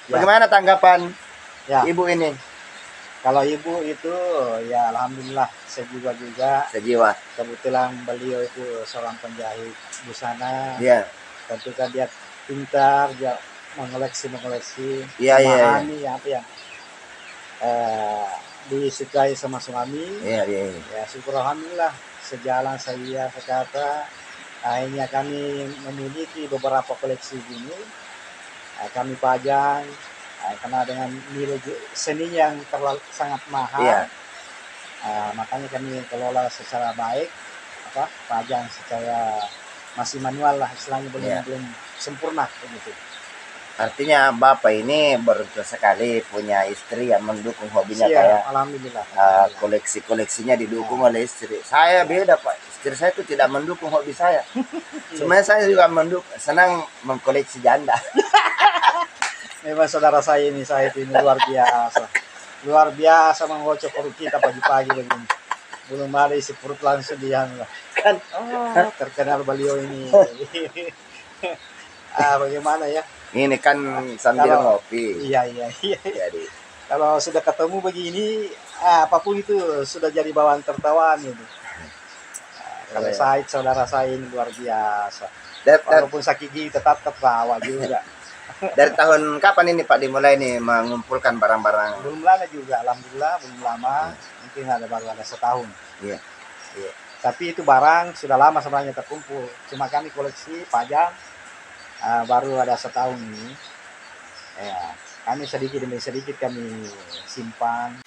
Ya. Bagaimana tanggapan Ya, ibu ini? kalau ibu itu ya alhamdulillah sejiwa juga. Sejiwa. Kebetulan beliau itu seorang penjahit busana. Iya. Tentu kan dia pintar, dia mengoleksi, Iya, iya, iya. memahami apa yang disukai sama suami. Iya, iya, iya. Ya syukur alhamdulillah sejalan saya kata akhirnya kami memiliki beberapa koleksi ini. Kami pajang karena dengan nilai seni yang terlalu sangat mahal. Iya. Makanya kami kelola secara baik, pajang secara masih manual lah istilahnya, belum sempurna begitu. Artinya Bapak ini beruntung sekali punya istri yang mendukung hobinya Siap, kayak alhamdulillah. koleksi-koleksinya didukung oleh istri. Saya beda Pak, istri saya itu tidak mendukung hobi saya. Sebenarnya saya juga senang mengkoleksi janda. Memang saudara saya ini luar biasa mengocok perut kita pagi-pagi begini. Belum ada isi perut langsung dia Kan terkenal beliau ini. Bagaimana ya? ini kan sambil ngopi. Iya. Jadi kalau sudah ketemu begini, apapun itu sudah jadi bawaan tertawaan itu. Kalau Said, saudara saya ini luar biasa. Walaupun sakit gigi tetap tertawa juga. Dari tahun kapan ini Pak dimulai nih mengumpulkan barang-barang? Belum lama juga, alhamdulillah belum lama. Mungkin baru ada setahun. Iya. Tapi itu barang sudah lama sebenarnya terkumpul. Cuma kami koleksi pajang baru ada setahun ini. Ya, kami sedikit demi sedikit kami simpan.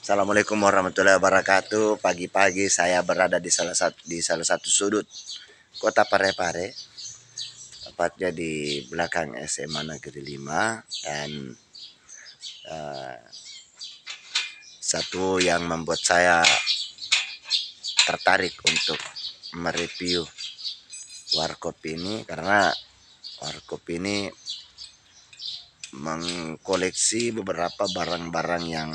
Assalamualaikum warahmatullahi wabarakatuh. Pagi-pagi saya berada di salah satu sudut Kota Parepare, tepatnya di belakang SMA Negeri 5, dan satu yang membuat saya tertarik untuk mereview warkop ini karena warkop ini mengkoleksi beberapa barang-barang yang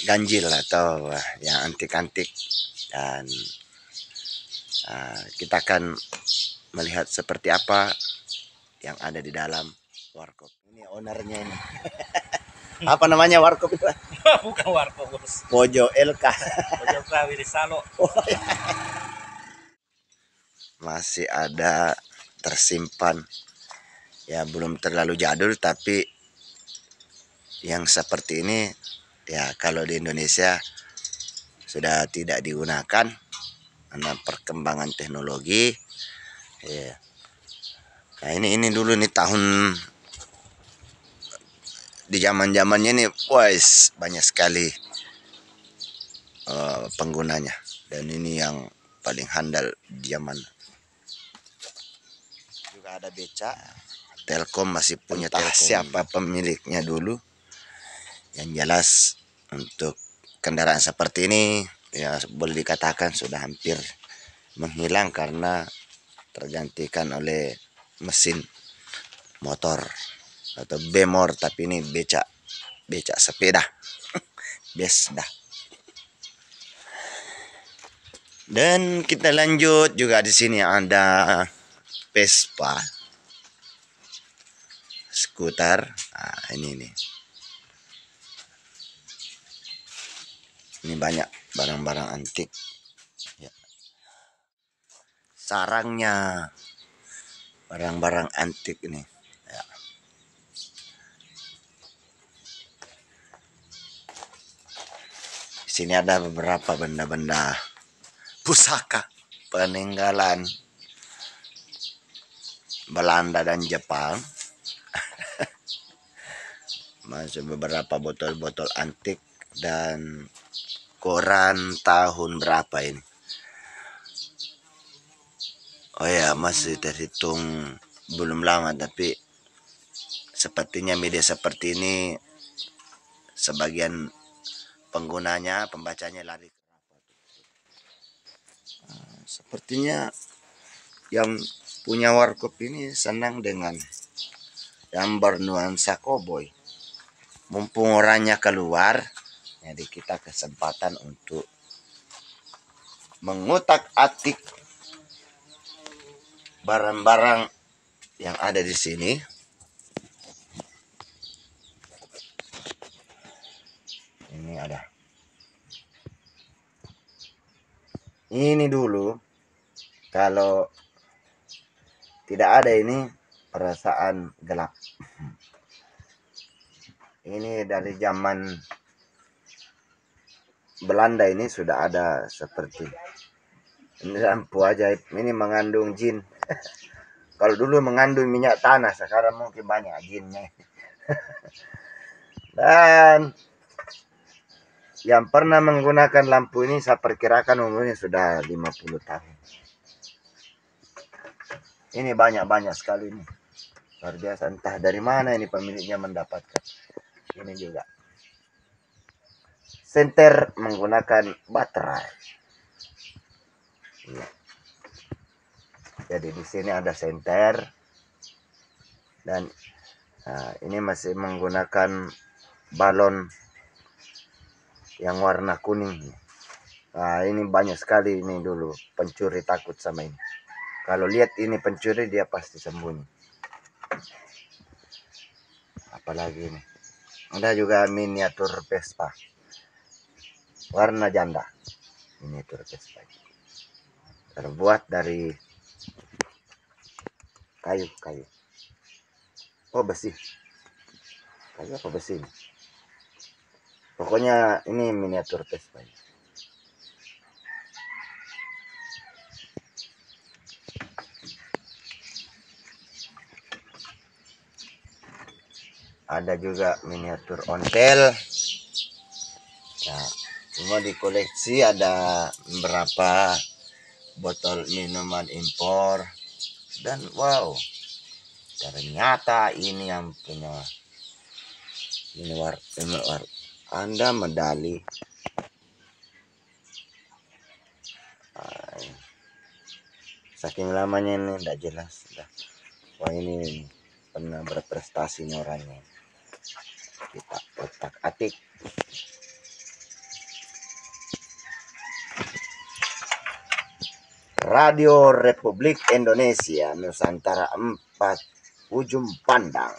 ganjil atau yang antik-antik, dan kita akan melihat seperti apa yang ada di dalam warkop ini. Ownernya ini apa namanya warkop itu? Bukan warkop, Bos. Pojo LK. Pojo Wirisalo. Masih ada tersimpan, ya belum terlalu jadul, tapi yang seperti ini ya kalau di Indonesia sudah tidak digunakan karena perkembangan teknologi. Ya. Nah ini dulu nih tahun di zamannya nih, wais banyak sekali penggunanya, dan ini yang paling handal di zaman. Juga ada beca, Telkom masih punya Telkom. Siapa pemiliknya dulu? Yang jelas untuk kendaraan seperti ini ya boleh dikatakan sudah hampir menghilang karena tergantikan oleh mesin motor atau bemor, tapi ini beca sepeda. Besda. Dan kita lanjut, juga di sini ada Vespa, skuter. Nah, ini nih. Ini banyak barang-barang antik. Ya. Sarangnya barang-barang antik ini. Ya. Di sini ada beberapa benda-benda pusaka peninggalan Belanda dan Jepang. Masih beberapa botol-botol antik dan koran tahun berapa ini. Oh ya, masih terhitung belum lama, tapi sepertinya media seperti ini sebagian penggunanya, pembacanya lari. Sepertinya yang punya warkop ini senang dengan gambar nuansa koboi. Mumpung orangnya keluar, jadi kita kesempatan untuk mengutak-atik barang-barang yang ada di sini. Ini ada. Ini dulu kalau tidak ada ini perasaan gelap. Ini dari zaman Belanda ini sudah ada seperti ini lampu ajaib. Ini mengandung jin. Kalau dulu mengandung minyak tanah, sekarang mungkin banyak jinnya. Dan yang pernah menggunakan lampu ini saya perkirakan umurnya sudah 50 tahun. Ini banyak sekali ini. Luar biasa, entah dari mana ini pemiliknya mendapatkan. Ini juga. Senter menggunakan baterai. Ya. Jadi di sini ada senter dan ini masih menggunakan balon yang warna kuning. Nah, ini banyak sekali ini dulu pencuri takut sama ini. Kalau lihat ini pencuri dia pasti sembunyi. Apalagi ini. Ada juga miniatur Vespa. Warna janda. Miniatur Vespa. Terbuat dari kayu. Oh, besi. Kayu apa besi ini? Pokoknya ini miniatur Vespa. Ada juga miniatur ontel. Nah, semua di koleksi. Ada beberapa botol minuman impor. Dan wow, ternyata ini yang punya ini Anda medali. Saking lamanya ini tidak jelas. Wah, ini pernah berprestasi nih orangnya. Kita otak-atik. Radio Republik Indonesia Nusantara 4 ujung pandang.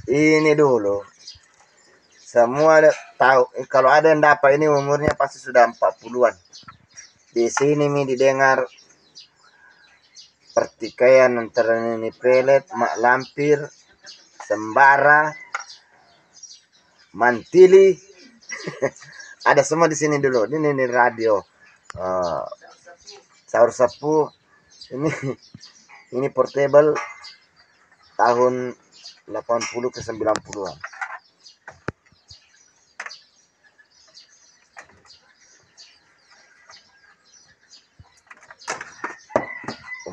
Ini dulu semua tahu, kalau ada yang dapat ini umurnya pasti sudah 40-an. Di sini didengar pertikaian antara Nini Pelet, Mak Lampir, Sembara, Mantili. Ada semua di sini dulu. Ini radio Sahur Sapu. Ini portable tahun 80 ke 90-an.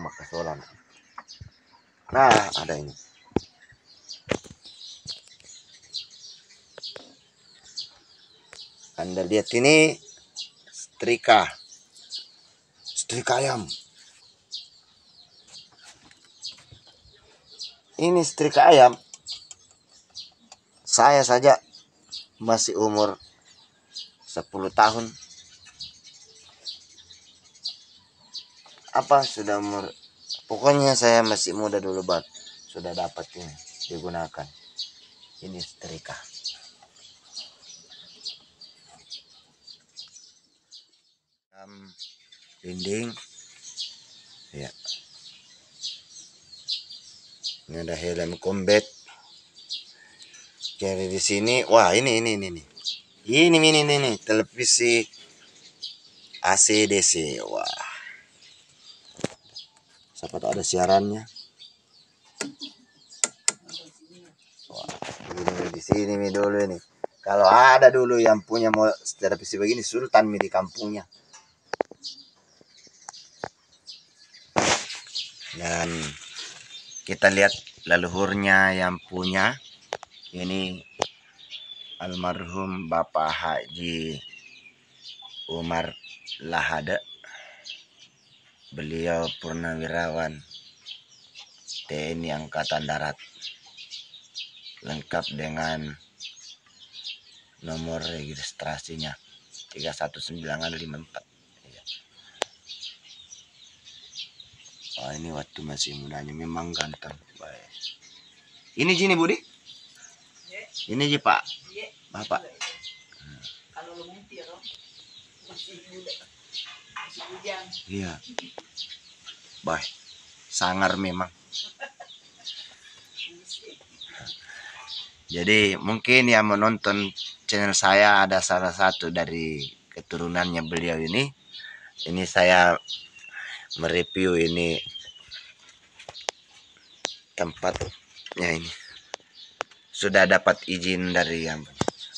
Makasolan. Nah, ada ini. Anda lihat ini setrika ayam. Ini setrika ayam. Saya saja masih umur 10 tahun. Sudah umur, pokoknya saya masih muda dulu sudah dapat ini digunakan. Ini setrika. Dinding. Ya. Ini ada helm combat. Jadi di sini, wah ini televisi AC/DC. Wah. Siapa tahu ada siarannya. Wah, ini di sini dulu ini. Kalau ada dulu yang punya televisi begini, sultan di kampungnya. Dan kita lihat leluhurnya yang punya ini almarhum Bapak Haji Umar Lahada. Beliau purnawirawan TNI Angkatan Darat, lengkap dengan nomor registrasinya 31954. Oh, ini waktu masih mudanya memang ganteng. Baik. Ini Jini Budi? Ini Ji Pak. Bapak. Kalau lu mimpi ya, masih muda, masih bujang. Iya. Baik. Sangar memang. Jadi mungkin yang menonton channel saya ada salah satu dari keturunannya beliau ini. Ini saya mereview ini tempatnya ini. Sudah dapat izin dari yang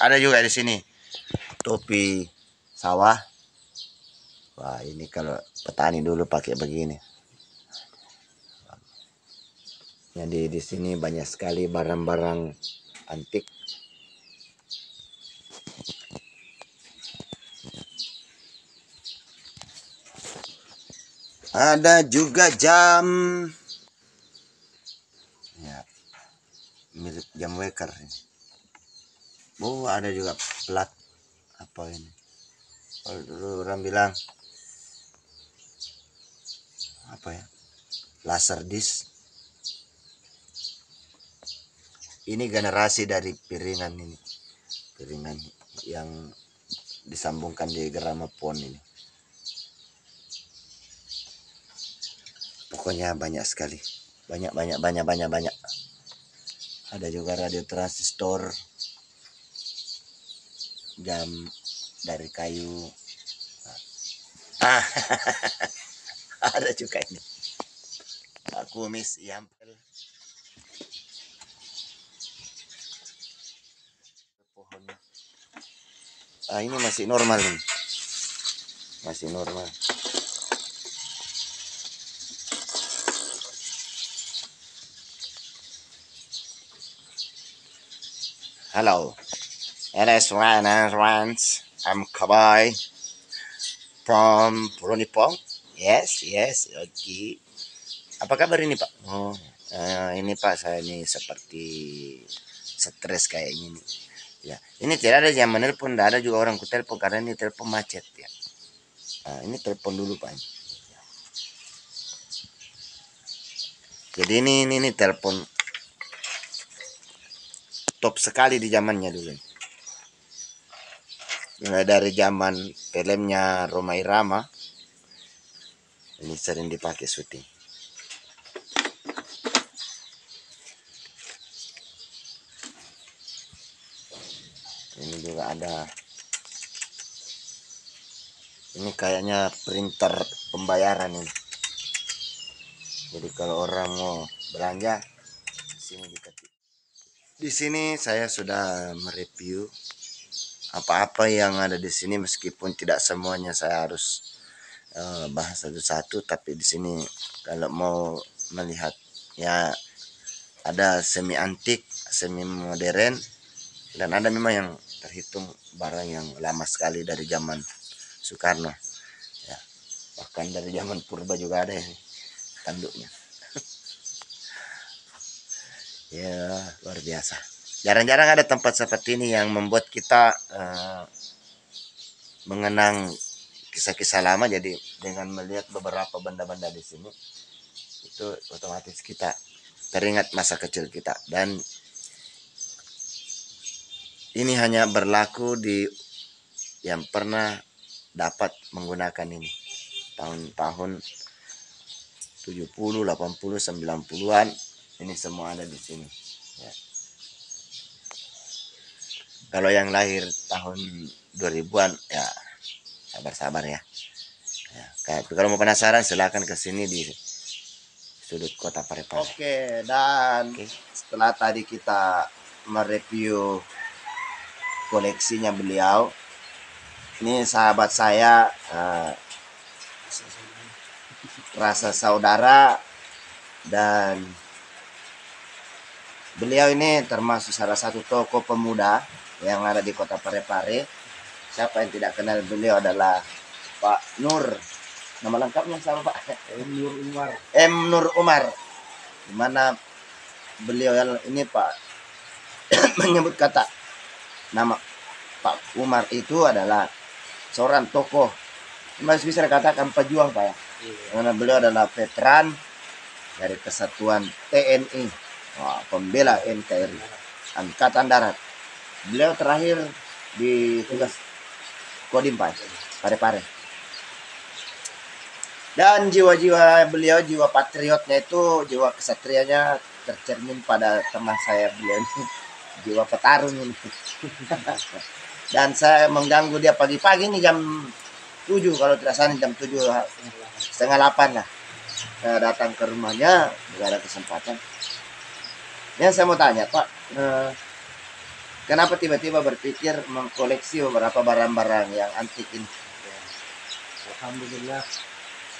ada juga di sini topi sawah. Wah, ini kalau petani dulu pakai begini. Jadi di sini banyak sekali barang-barang antik. Ada juga jam, ya, mirip jam waker ini. Oh, ada juga plat apa ini? Kalau dulu orang bilang apa ya? Laser disc. Ini generasi dari piringan ini, piringan yang disambungkan di gramafon ini. Pokoknya banyak sekali, banyak. Ada juga radio transistor, jam dari kayu. Ada juga ini. Kumis yampel. Pohon. Ini masih normal nih. Masih normal. Hello. LS Rans. I'm Kabai from Purunipong. Yes, okay. Apa kabar ini Pak? Oh, ini Pak, saya ini seperti stres kayak gini. Ya, ini tidak ada yang menelpon, tidak ada juga orang ku telepon karena ini telepon macet ya. Nah, ini telepon dulu Pak. Jadi ini telepon top sekali di zamannya dulu. Mulai dari zaman filmnya Rhoma Irama, ini sering dipakai syuting. Ini juga ada. Ini kayaknya printer pembayaran ini. Jadi kalau orang mau belanja, di sini diketik. Di sini saya sudah mereview apa-apa yang ada di sini, meskipun tidak semuanya saya harus bahas satu-satu, tapi di sini kalau mau melihat ya ada semi antik, semi modern, dan ada memang yang terhitung barang yang lama sekali dari zaman Soekarno ya, bahkan dari zaman purba juga ada ini tanduknya. Ya luar biasa, jarang-jarang ada tempat seperti ini yang membuat kita mengenang kisah-kisah lama. Jadi dengan melihat beberapa benda-benda di sini, itu otomatis kita teringat masa kecil kita. Dan ini hanya berlaku di yang pernah dapat menggunakan ini tahun-tahun 70, 80, 90-an. Ini semua ada di sini ya. Kalau yang lahir tahun 2000-an ya sabar-sabar ya. Kalau mau penasaran silakan ke sini di sudut kota Parepare. Oke, dan setelah tadi kita mereview koleksinya beliau, ini sahabat saya rasa saudara, dan beliau ini termasuk salah satu tokoh pemuda yang ada di kota Parepare. Siapa yang tidak kenal beliau adalah Pak Nur. Nama lengkapnya siapa Pak? Nur Umar. Nur Umar. Dimana beliau ini Pak menyebut kata nama Pak Umar itu adalah seorang tokoh, masih bisa dikatakan pejuang Pak ya. Karena beliau adalah veteran dari Kesatuan TNI, pembela NKRI, Angkatan Darat. Beliau terakhir di tugas Kodim Parepare. Dan jiwa-jiwa beliau, jiwa patriotnya itu, jiwa kesatrianya tercermin pada teman saya beliau ini, jiwa petarung ini. Dan saya mengganggu dia pagi-pagi ini jam 7, kalau tidak salah jam 7, setengah 8 lah. Saya datang ke rumahnya, tidak ada kesempatan. Ya, saya mau tanya Pak, kenapa tiba-tiba berpikir mengkoleksi beberapa barang-barang yang antik ini? Ya, alhamdulillah,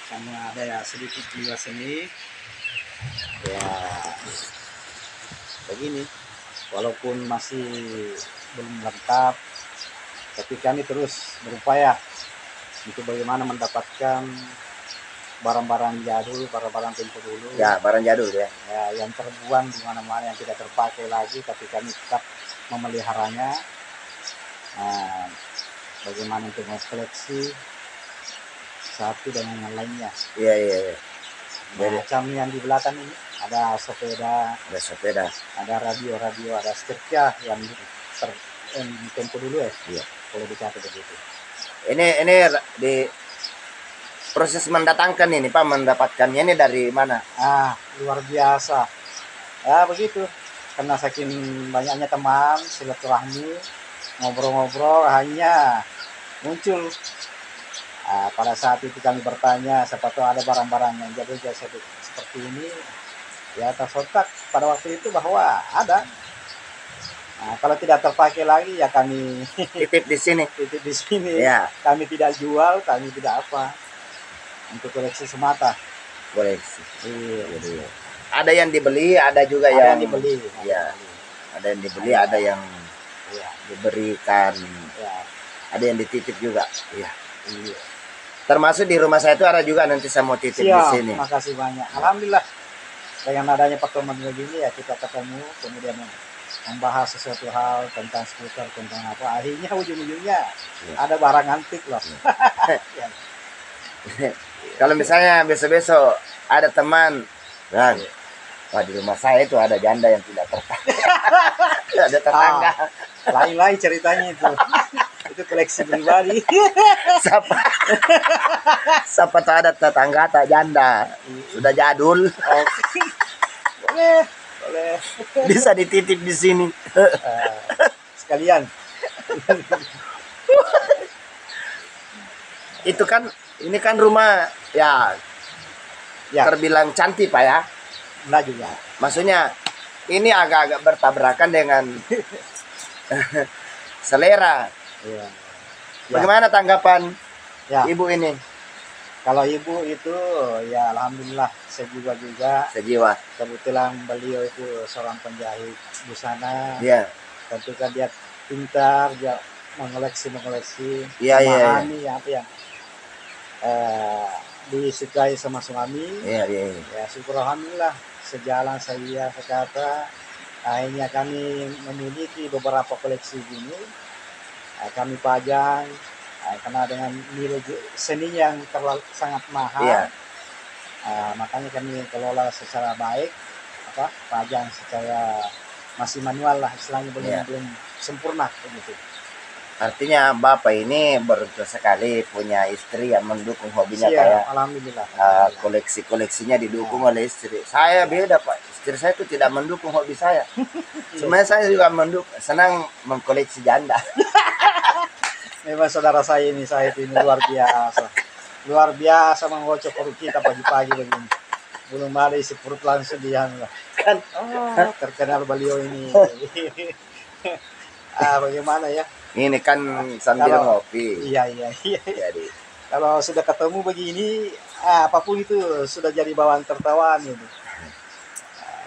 karena ada ya sedikit jiwa seni. Ya, begini, walaupun masih belum lengkap, tapi kami terus berupaya untuk bagaimana mendapatkan barang-barang jadul, barang-barang tempo dulu. Ya, barang jadul ya. Ya, yang terbuang di mana-mana, yang tidak terpakai lagi, tapi kami tetap memeliharanya. Nah, bagaimana untuk mengkoleksi satu dengan yang lainnya. Iya, iya, iya. Macam yang di belakang ini ada sepeda, ada radio, ada setrika yang tempo dulu ya. Iya. Kalau dikata begitu. Ini di proses mendatangkan ini Pak, mendapatkannya ini dari mana? Luar biasa. Ya begitu. Karena saking banyaknya teman, silaturahmi, ngobrol-ngobrol, hanya muncul. Pada saat itu kami bertanya, siapa tahu ada barang-barang yang jadul seperti ini. Ya tersotak pada waktu itu bahwa ada. Kalau tidak terpakai lagi ya kami Titip di sini. titip di sini. Ya, Kami tidak jual, kami tidak apa. Untuk koleksi semata. koleksi. Iya. Jadi, ada yang dibeli, ada juga Ada yang dibeli. Ya, ada yang dibeli, ada yang Iya. diberikan, Ya. ada yang dititip juga. Iya. Iya. Termasuk di rumah saya itu ada juga, nanti saya mau titip di Siap, sini. makasih banyak. Alhamdulillah dengan adanya pertemuan begini ya kita ketemu, kemudian membahas sesuatu hal tentang skuter, tentang apa. Akhirnya ujung-ujungnya ada barang antik loh. Ya. Kalau misalnya besok-besok ada teman, kan, di rumah saya itu ada janda yang tidak terpakai. Ada tetangga. Lain-lain ceritanya itu. Itu koleksi pribadi. Siapa tahu ada tetangga tak janda, sudah jadul, Boleh. bisa dititip di sini. Sekalian. Itu kan, ini kan rumah ya, Ya, terbilang cantik Pak ya. enggak juga. Maksudnya ini agak-agak bertabrakan dengan selera. Iya. Ya. Bagaimana tanggapan Ya. ibu ini? Kalau ibu itu ya alhamdulillah sejiwa juga. Sejiwa. Kebetulan beliau itu seorang penjahit busana. Iya. Tentu kan dia pintar, dia mengoleksi, Iya, iya. memahami apa yang disukai sama suami. Iya, iya. Ya syukur alhamdulillah sejalan saya sekata akhirnya kami memiliki beberapa koleksi gini. Kami pajang karena dengan nilai seni yang sangat mahal. Iya. Makanya kami kelola secara baik, pajang secara masih manual lah istilahnya, belum sempurna begitu. Artinya Bapak ini beruntung sekali punya istri yang mendukung hobinya Siap, kayak alhamdulillah. koleksinya didukung oleh istri. Saya beda Pak, istri saya itu tidak mendukung hobi saya. Sebenarnya saya juga senang mengkoleksi janda. Memang saudara saya ini luar biasa menggocok perut kita pagi-pagi begini. Belum ada isi perut langsung dia Kan terkenal beliau ini. Bagaimana ya? ini kan sambil ngopi. Iya. Jadi Kalau sudah ketemu begini, apapun itu sudah jadi bawaan tertawaan itu.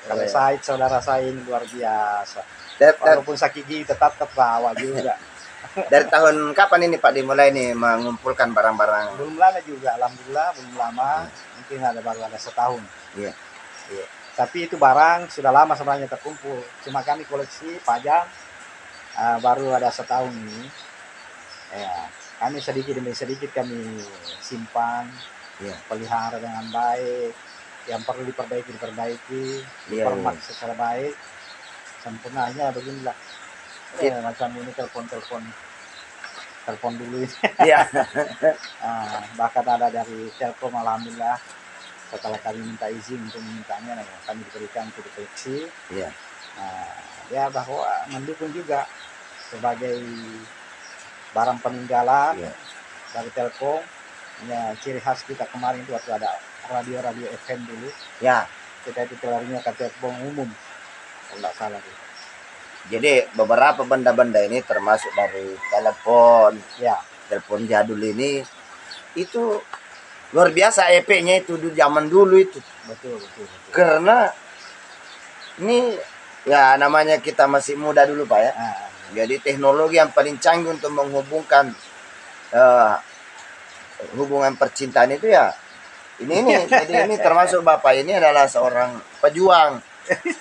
Kalau saudara saya ini luar biasa. Walaupun sakit gigi tetap tertawa juga. dari tahun kapan ini Pak dimulai nih mengumpulkan barang-barang? Belum lama juga, alhamdulillah belum lama. Mungkin baru ada setahun. Iya. Tapi itu barang sudah lama sebenarnya terkumpul. Cuma kami koleksi pajang baru ada setahun ini. Ya, kami sedikit demi sedikit kami simpan, pelihara dengan baik. yang perlu diperbaiki, Iya, diformat iya. secara baik. Sempurnanya beginilah. Macam ini telepon dulu ini. Iya. Bahkan ada dari Telkom, alhamdulillah setelah kami minta izin untuk memintanya, kami diberikan untuk dikoleksi. Iya. Ya bahwa mendukung juga sebagai barang peninggalan Iya. dari Telkom. Ya, ciri khas kita kemarin itu waktu ada radio FM dulu, Ya. kita itu telarinya ke Telkom umum kalau nggak salah tuh. Jadi beberapa benda-benda ini termasuk dari telepon Ya, jadul ini itu luar biasa efeknya itu di zaman dulu itu. betul. Karena ini ya namanya kita masih muda dulu Pak ya. Jadi teknologi yang paling canggih untuk menghubungkan hubungan percintaan itu ya ini. Jadi ini termasuk Bapak ini adalah seorang pejuang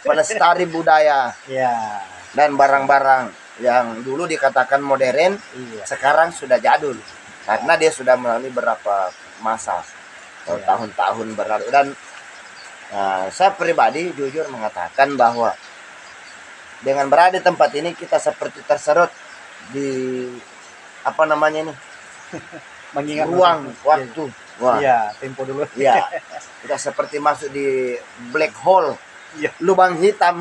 pelestari budaya. Ya. Dan barang-barang yang dulu dikatakan modern, Iya. sekarang sudah jadul. Karena dia sudah melalui beberapa masa, tahun-tahun berlalu. Dan saya pribadi jujur mengatakan bahwa dengan berada di tempat ini kita seperti terserut di apa namanya ini, Mengingat ruang waktu. Wah, Iya, tempo dulu. ya, kita seperti masuk di black hole, lubang hitam,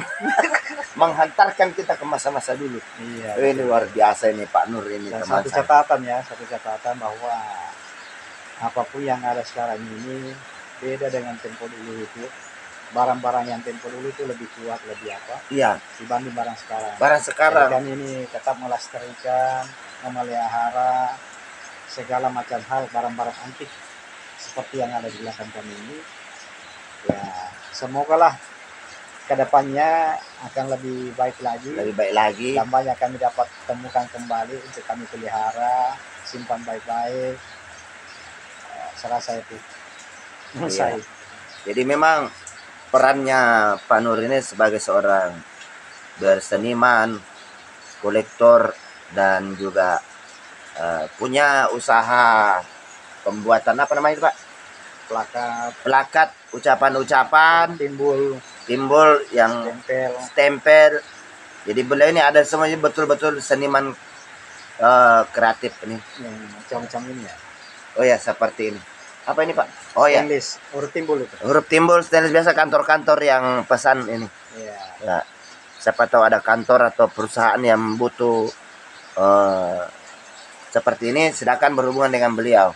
menghantarkan kita ke masa-masa dulu. Iya. Ini luar biasa ini Pak Nur ini Dan teman satu saya. catatan bahwa apapun yang ada sekarang ini beda dengan tempo dulu itu. Barang-barang yang tempo dulu itu lebih kuat, lebih apa Iya, dibanding barang sekarang. barang sekarang. Jadi kami ini tetap melestarikan, memelihara segala macam hal barang-barang antik seperti yang ada di belakang kami ini. Ya, semogalah kedepannya akan lebih baik lagi. Lebih baik lagi. Dan banyak kami dapat temukan kembali untuk kami pelihara, simpan baik-baik. Serasa itu. Iya. Jadi memang perannya Pak Nur ini sebagai seorang berseniman, kolektor, dan juga punya usaha pembuatan apa namanya itu Pak? Plakat, ucapan-ucapan, timbul yang stempel. Jadi beliau ini ada semuanya betul-betul seniman kreatif ini. Macam-macam ini ya. Oh ya, seperti ini. Apa ini Pak? Oh ya. Huruf timbul itu. Huruf timbul stainless, biasa kantor-kantor yang pesan ini. Iya. Ya. Siapa tahu ada kantor atau perusahaan yang butuh seperti ini, silakan berhubungan dengan beliau.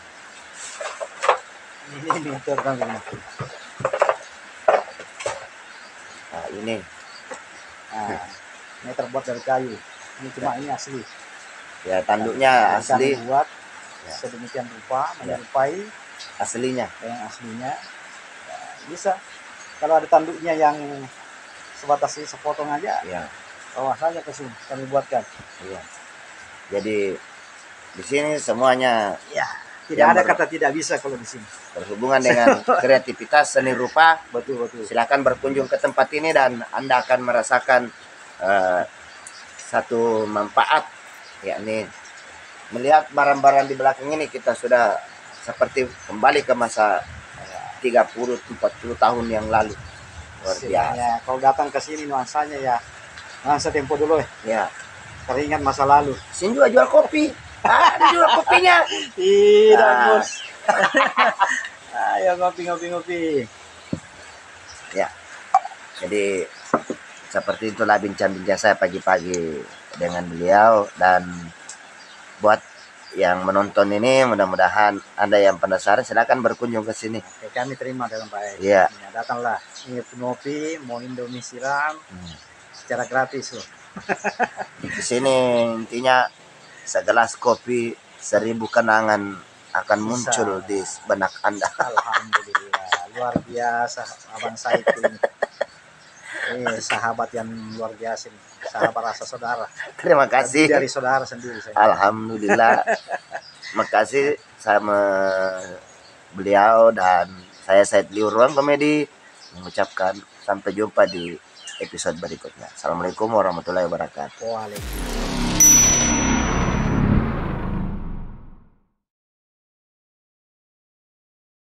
Ini miniatur kan ini. Nah, ini. Ini terbuat dari kayu. Ini cuma ini asli. Ya, tanduknya asli. Kami buat sedemikian rupa, menyerupai aslinya. Yang aslinya. Ya, bisa. Kalau ada tanduknya yang sebatas sepotong aja, ya, bawa saja ke sini, kami buatkan. Iya. Jadi di sini semuanya ya. Tidak ada kata tidak bisa kalau di sini. Berhubungan dengan kreativitas seni rupa. Betul. Silakan berkunjung ke tempat ini dan Anda akan merasakan satu manfaat, yakni melihat barang-barang di belakang ini kita sudah seperti kembali ke masa 30-40 tahun yang lalu. Luar biasa. Kalau datang ke sini nuansanya ya nuansa tempo dulu ya. Teringat masa lalu. Sini juga jual kopi. Ada jual kopinya. Tidak, Bos. Ayo ngopi. Ya. Jadi seperti itulah bincang-bincang saya pagi-pagi dengan beliau, dan buat yang menonton ini mudah-mudahan Anda yang penasaran silakan berkunjung ke sini. Oke, kami terima dengan baik. Iya. Ya, datanglah. Ini ngopi, mau Indomie siram secara gratis loh. Di sini intinya segelas kopi 1000 kenangan akan muncul di benak Anda. Alhamdulillah, luar biasa abang saya ini. Ini sahabat yang luar biasa, sahabat rasa saudara. Terima kasih. Dari saudara sendiri saya. Alhamdulillah. Makasih sama beliau, dan saya Said Liur Ruang Komedi mengucapkan sampai jumpa di episode berikutnya. Assalamualaikum warahmatullahi wabarakatuh. Waalaikumsalam.